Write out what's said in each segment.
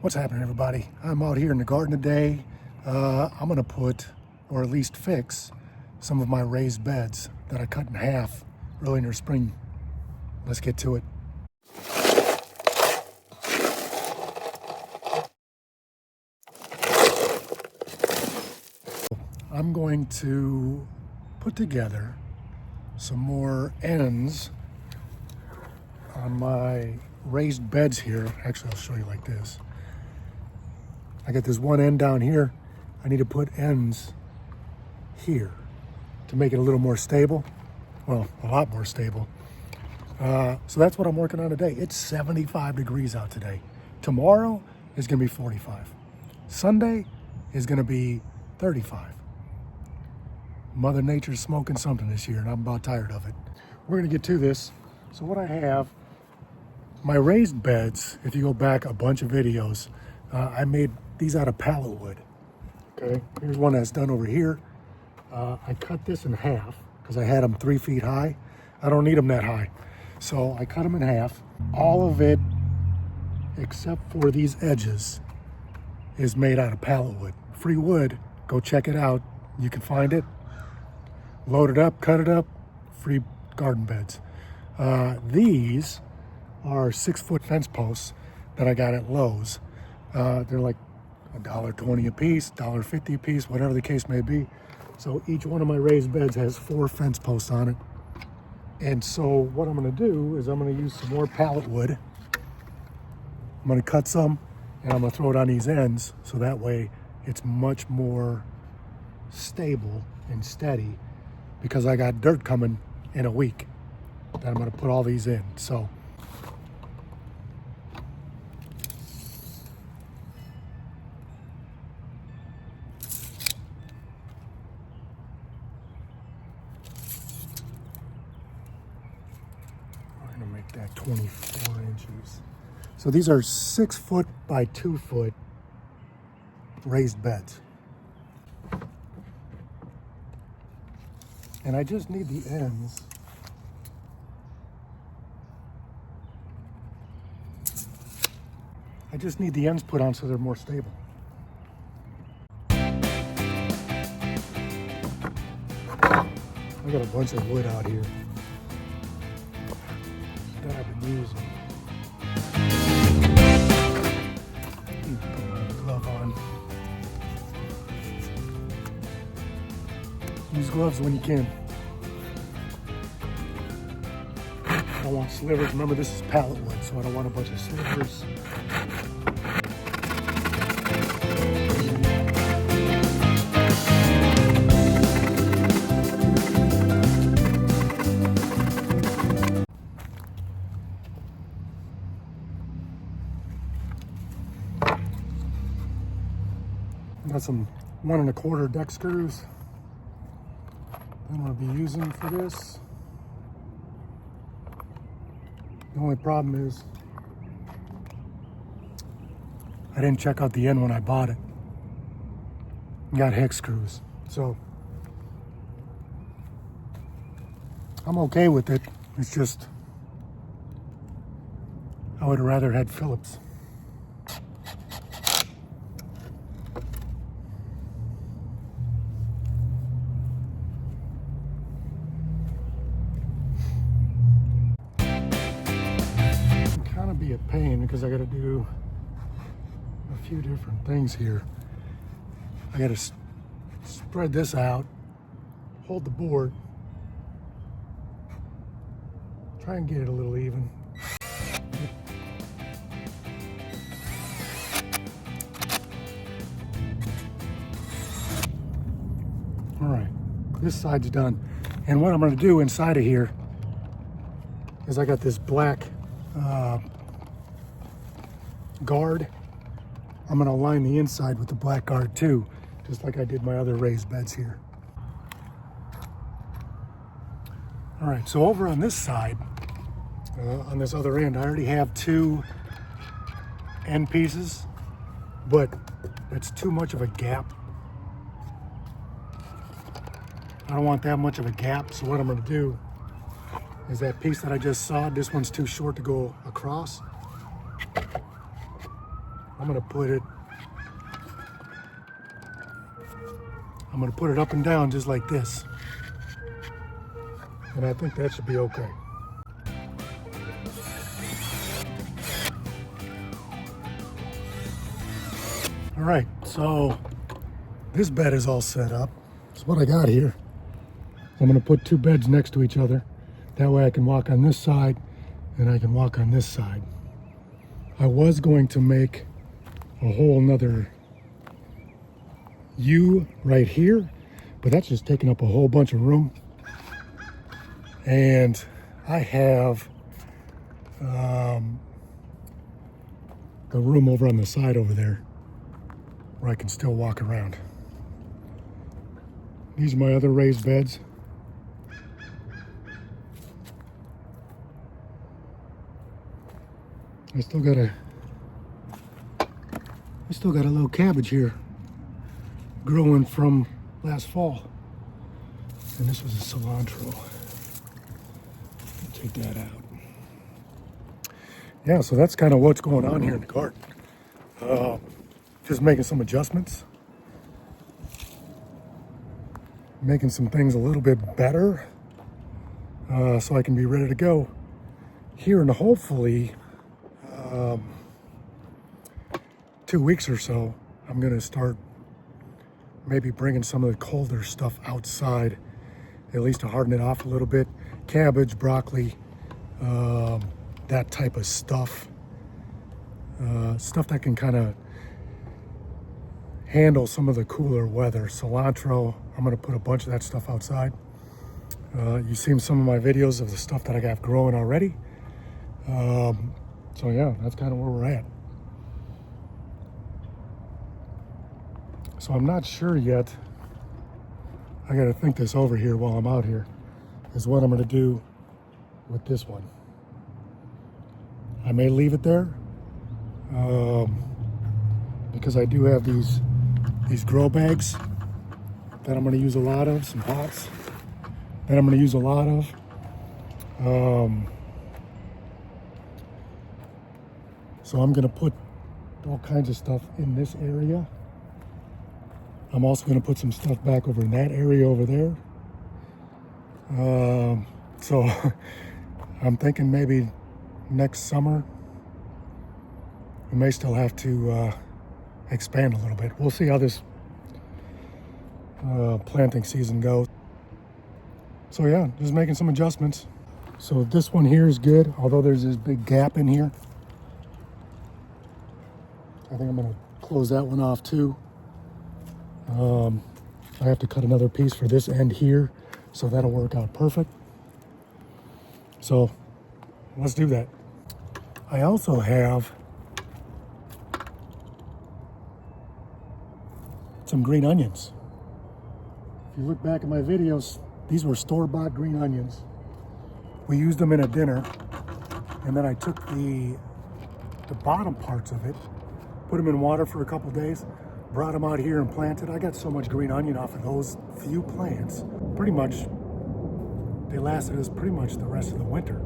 What's happening, everybody? I'm out here in the garden today. I'm gonna put, or at least fix, some of my raised beds that I cut in half early in the spring. Let's get to it. I'm going to put together some more ends on my raised beds here. Actually, I'll show you like this. I got this one end down here. I need to put ends here to make it a little more stable. Well, a lot more stable. So that's what I'm working on today. It's 75 degrees out today. Tomorrow is gonna be 45. Sunday is gonna be 35. Mother Nature's smoking something this year and I'm about tired of it. We're gonna get to this. So what I have, my raised beds, if you go back a bunch of videos, I made these out of pallet wood. Okay, here's one that's done over here. I cut this in half because I had them 3 feet high. I don't need them that high. So I cut them in half. All of it, except for these edges, is made out of pallet wood. Free wood, go check it out. You can find it. Load it up, cut it up, free garden beds. These are 6-foot fence posts that I got at Lowe's. They're like $1.20 a piece, $1.50 a piece, whatever the case may be. So each one of my raised beds has 4 fence posts on it. And so what I'm gonna do is I'm gonna use some more pallet wood. I'm gonna cut some and I'm gonna throw it on these ends so that way it's much more stable and steady, because I got dirt coming in a week that I'm gonna put all these in. So I'm gonna make that 24 inches. So these are 6 foot by 2 foot raised beds. And I just need the ends. I just need the ends put on so they're more stable. I got a bunch of wood out here that I've been using. Put my glove on. Use gloves when you can. I don't want slivers. Remember, this is pallet wood, so I don't want a bunch of slivers. Got some 1 1/4 deck screws I'm going to be using for this. The only problem is I didn't check out the end when I bought it. Got hex screws, so I'm okay with it. It's just I would have rather had Phillips. Be a pain because I got to do a few different things here. I got to spread this out, hold the board, try and get it a little even. All right, this side's done. And what I'm going to do inside of here is I got this black guard. I'm going to line the inside with the black guard too, just like I did my other raised beds here. All right, so over on this side, on this other end, I already have 2 end pieces, but it's too much of a gap. I don't want that much of a gap, so what I'm going to do is that piece that I just sawed, this one's too short to go across. I'm gonna put it up and down just like this. And I think that should be okay. All right, so this bed is all set up. That's what I got here. I'm gonna put 2 beds next to each other. That way I can walk on this side and I can walk on this side. I was going to make a whole nother U right here, but that's just taking up a whole bunch of room. And I have the room over on the side over there where I can still walk around. These are my other raised beds. I still got a little cabbage here growing from last fall. And this was a cilantro. Take that out. Yeah, so that's kind of what's going on here in the garden. Just making some adjustments. Making some things a little bit better so I can be ready to go here in hopefully 2 weeks or so. I'm gonna start maybe bringing some of the colder stuff outside, at least to harden it off a little bit. Cabbage, broccoli, that type of stuff. Stuff that can kind of handle some of the cooler weather. Cilantro, I'm gonna put a bunch of that stuff outside. You've seen some of my videos of the stuff that I got growing already. So yeah, that's kind of where we're at. So I'm not sure yet. I gotta think this over here while I'm out here, is what I'm gonna do with this one. I may leave it there because I do have these grow bags that I'm gonna use a lot of, some pots that I'm gonna use a lot of. So I'm gonna put all kinds of stuff in this area. I'm also gonna put some stuff back over in that area over there. So I'm thinking maybe next summer, we may still have to expand a little bit. We'll see how this planting season goes. So yeah, just making some adjustments. So this one here is good, although there's this big gap in here. I think I'm gonna close that one off too. I have to cut another piece for this end here, so that'll work out perfect. So let's do that. I also have some green onions. If you look back at my videos, these were store-bought green onions. We used them in a dinner, and then I took the bottom parts of it, put them in water for a couple days, brought them out here and planted. I got so much green onion off of those few plants. Pretty much, they lasted us pretty much the rest of the winter.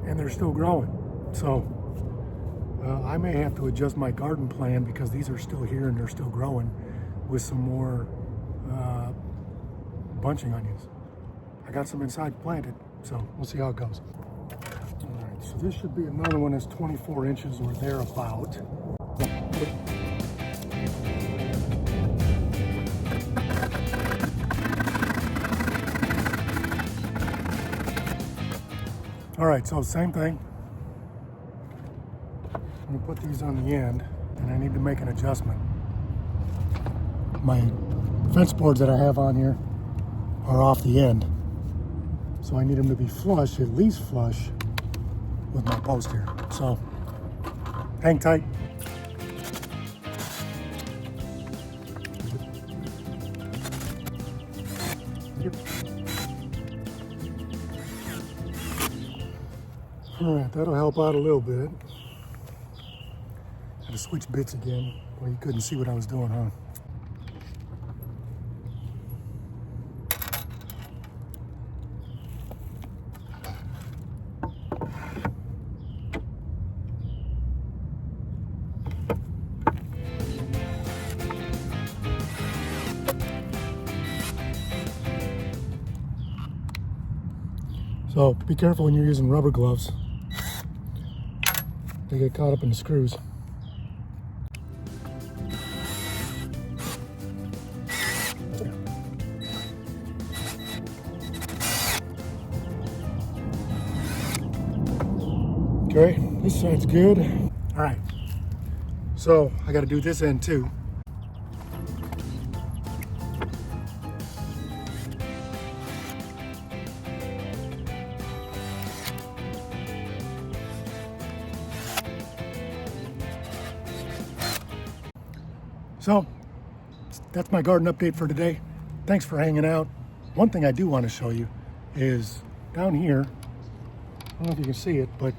And they're still growing. So I may have to adjust my garden plan because these are still here and they're still growing with some more bunching onions. I got some inside planted, so we'll see how it goes. All right, so this should be another one that's 24 inches or thereabout. All right, so same thing. I'm gonna put these on the end, and I need to make an adjustment. My fence boards that I have on here are off the end, so I need them to be flush, at least flush, with my post here. So, hang tight. All right, that'll help out a little bit. Had to switch bits again. Well, you couldn't see what I was doing, huh? So be careful when you're using rubber gloves. They get caught up in the screws. Okay, this side's good. All right, so I got to do this end too. So that's my garden update for today. Thanks for hanging out. One thing I do want to show you is down here. I don't know if you can see it, but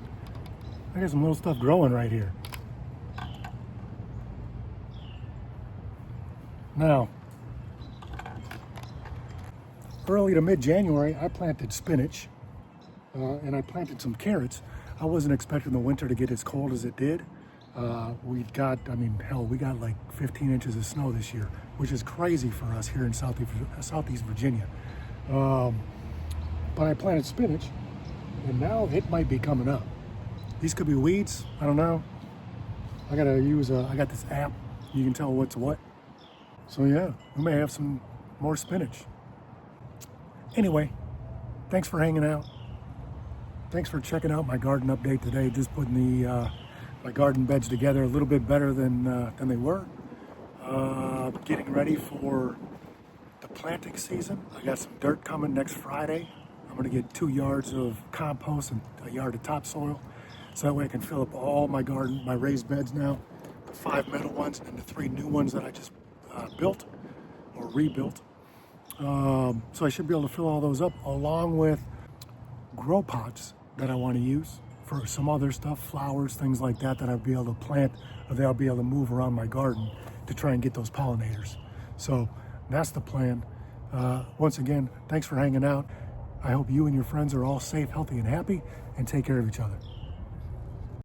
I got some little stuff growing right here. Now, early to mid-January, I planted spinach and I planted some carrots. I wasn't expecting the winter to get as cold as it did. We got like 15 inches of snow this year, which is crazy for us here in Southeast Virginia. But I planted spinach, and now it might be coming up. These could be weeds, I don't know. I got this app, you can tell what's what. So yeah, we may have some more spinach. Anyway, thanks for hanging out. Thanks for checking out my garden update today. Just putting my garden beds together a little bit better than they were. Getting ready for the planting season. I got some dirt coming next Friday. I'm gonna get 2 yards of compost and a yard of topsoil. So that way I can fill up all my garden, my raised beds now, the 5 metal ones and the 3 new ones that I just built or rebuilt. So I should be able to fill all those up along with grow pots that I want to use for some other stuff, flowers, things like that I'll be able to plant or that I'll be able to move around my garden to try and get those pollinators. So that's the plan. Once again, thanks for hanging out. I hope you and your friends are all safe, healthy, and happy, and take care of each other.